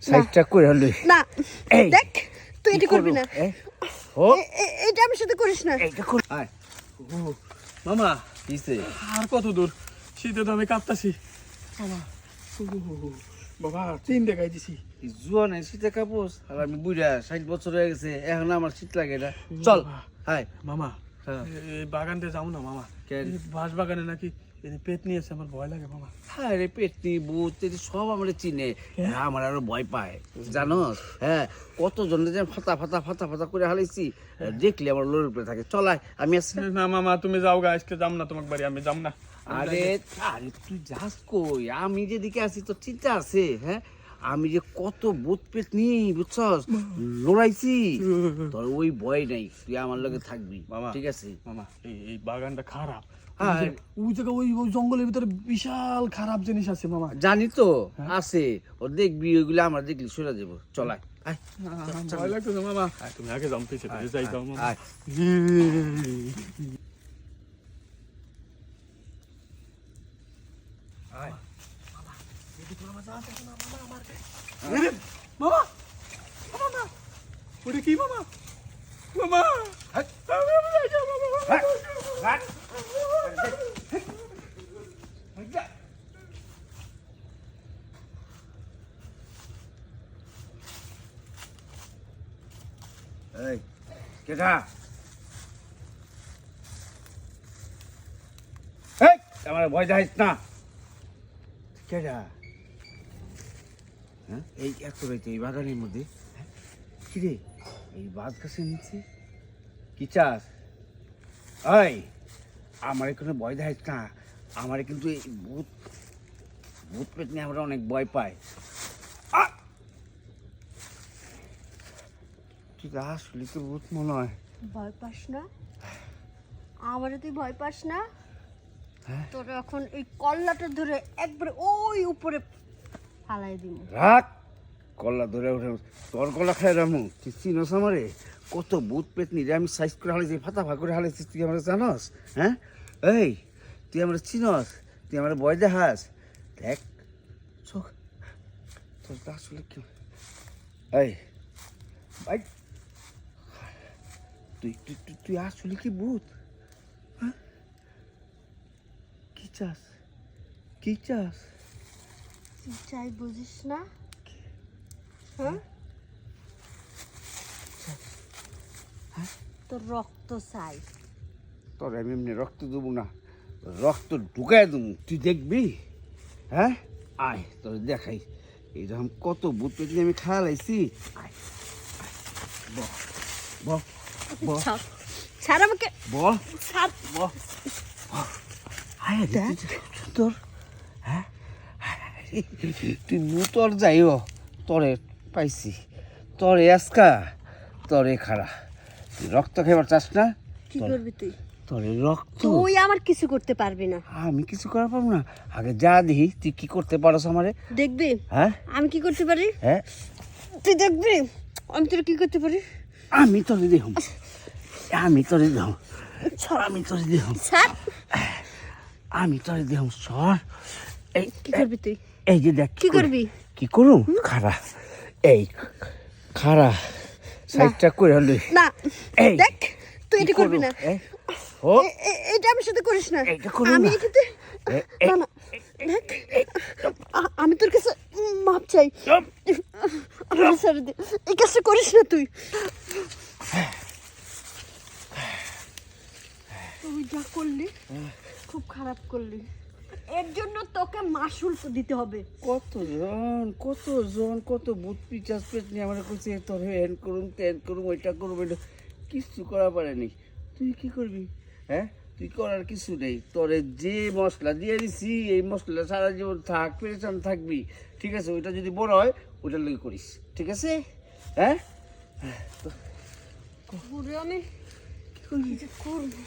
সাইডটা করে হলো না এই দেখ তুই এটা করবি না ও এটা আমার সাথে করিস না এইটা কর আয় মামা কিসে আর কত দূর শীতে তো আমি কাঁপতাছি মামা বাবা তিন দেখাই দিছি জোয়ানে শীতে কাপড় আর আমি বুড়া 60 বছর হয়ে গেছে এখন আমার শীত লাগে না চল হাই মামা হ্যাঁ। এই বাগানতে যাও না মামা কেন? এই বাঁশ বাগানে নাকি এই পেট নিয়েছে আমার ভয় লাগে মামা হ্যাঁ রে পেটনি বুট এটি সব আমার চিনে হ্যাঁ আমার আরো ভয় পায় জানোস হ্যাঁ কত জনের যে ফাতা ফাতা ফাতা ফাতা করে হালাইছি দেখলে আমার লোর উপরে থাকে চলাই আমি আসছি না। না মামা তুমি যাও গা আজকে যাম না তোমাকে বাড়ি আমি যাম না আরে আরে তুই যাস কই আমি যেদিকে আছি তোর চিন্তা আছে হ্যাঁ আমি যে কত বুট পেট নিই বুঝছস লড়াইছি তোর ওই ভয় নাই তুই আমার লগে থাকবি মামা। ঠিক আছে মামা এই বাগানটা খারাপ হ্যাঁ। ওই জায়গা ওই জঙ্গলের ভিতরে বিশাল খারাপ জিনিস আছে মামা জানি তো আছে ও দেখবি ওইগুলো আমরা দেখলি সরে যাবো চলাই আয় ভয় লাগতেছে মামা তুমি আগে যাও পিছে যাই যাও মামা আয় মামা মামা ওটা কি মামা মামা এই কেটা এই আমার ভয় দেখাইস না কেটা হ্যাঁ এই এত রয়েছে এই বাগানের মধ্যে কি রে এই বাদ গাছের নিচে কি চাস এই আমার কোনো ভয় দেখাইস না আমার কিন্তু এই ভূত ভূত পেট নিয়ে আমরা অনেক ভয় পাই ঠিক আসলে তো ভূত মনে হয় ভয় পাস না আমারে তুই ভয় পাস না হ্যাঁ। তোর এখন এই কল্লাটা ধরে একবারে ওই উপরে ফালাই দিব রাখ কল্লা ধরে উঠে তোর কল্লা খাই রামু তুই চিনস আমারে কত ভূত পেট নিয়ে আমি সাইজ করে হালাইছি ফাতা ফা করে হালাইছি তুই আমার জানস হ্যাঁ এই তুই আমার চিনস তুই আমার ভয় দেখাস দেখ চোখ তোর তো আসলে কি এই ভাই তুই তুই তুই তুই আসলে কি ভূত হ্যাঁ কি চাস কি চাস তুই চাই বুঝিস না হ্যাঁ তোর রক্ত চাই তোর আমি এমনি রক্ত দেবো না রক্ত ঢুকাই দেবো তুই দেখবি হ্যাঁ আয় তোর দেখাই এইরকম কত বুট পেটে আমি খাওয়া লাইছি আয় বহ বহ বহ ছাড় আমাকে বহ ছাড় বহ আয় দেখ তোর হ্যাঁ তুই মুতর যাইও তোরে পাইছি তোরে আজকা তোরে খারা তুই রক্ত খাইবার চাস না কি করবি তুই তোরে রক্ত তুই আমার কিছু করতে পারবি না আমি কিছু করা পারবো না আগে যা দেখি তুই কি করতে পারস আমারে দেখবি হ্যাঁ আমি কি করতে পারি হ্যাঁ তুই দেখবি আমি তোর কি করতে পারি আমি তোরে দেহ আমি তোরে দেহ আমি তোরে দেহ ছাড় আমি তোরে দেহ সর এই কি করবি তুই এই যে দেখ কি করবি কি করুম খারা এই খারা সাইডটা করে হলো না এই দেখ তুই এটা করবি না ও এটা আমার সাথে করিস না এইটা করবো আমি না। এটাতে না না দেখ আমি তোর কাছে মাপ চাই আমার ছেড়ে দে এই কাজটা করিস না তুই তুই যা করলি খুব খারাপ করলি এর জন্য তোকে মাসুল দিতে হবে কতজন কত বুট পিচাস পেট নিয়ে আমার কাছে তোর হ্যান করুন ত্যান করুন ওইটা করুন ওইটা কিছু করা পারেনি তুই কি করবি হ্যাঁ তুই করার কিছু নেই তোরে যে মশলা দিয়ে দিছি এই মশলা সারা জীবন থাক পেরেশান থাকবি ঠিক আছে ওইটা যদি বড় হয় ওইটার লেগে করিস ঠিক আছে হ্যাঁ ঘুরে আমি কি যে করবো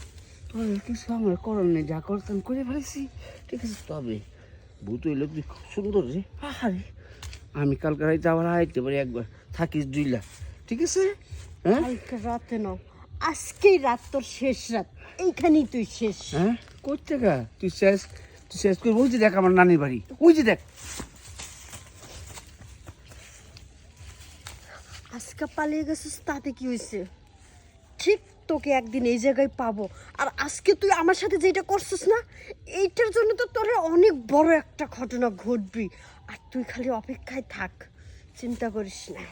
তোর কিছু আমার করার নেই যা করতাম করে ফেলেছি ঠিক আছে তবে ভূত হইলে তুই খুব সুন্দর রে আরে আমি কালকে রাইতে আবার আইতে পারি একবার থাকিস দুইলা ঠিক আছে হ্যাঁ কালকে রাতে না আজকেই রাত তোর শেষ রাত এইখানেই তুই শেষ হ্যাঁ করতে গা তুই শেষ করে ওই যে দেখ আমার নানির বাড়ি ওই যে দেখ আজকে পালিয়ে গেছিস তাতে কি হয়েছে? ঠিক তোকে একদিন এই জায়গায় পাবো। আর আজকে তুই আমার সাথে যেটা করছিস না, এইটার জন্য তো তোর অনেক বড় একটা ঘটনা ঘটবি। আর তুই খালি অপেক্ষায় থাক, চিন্তা করিস না।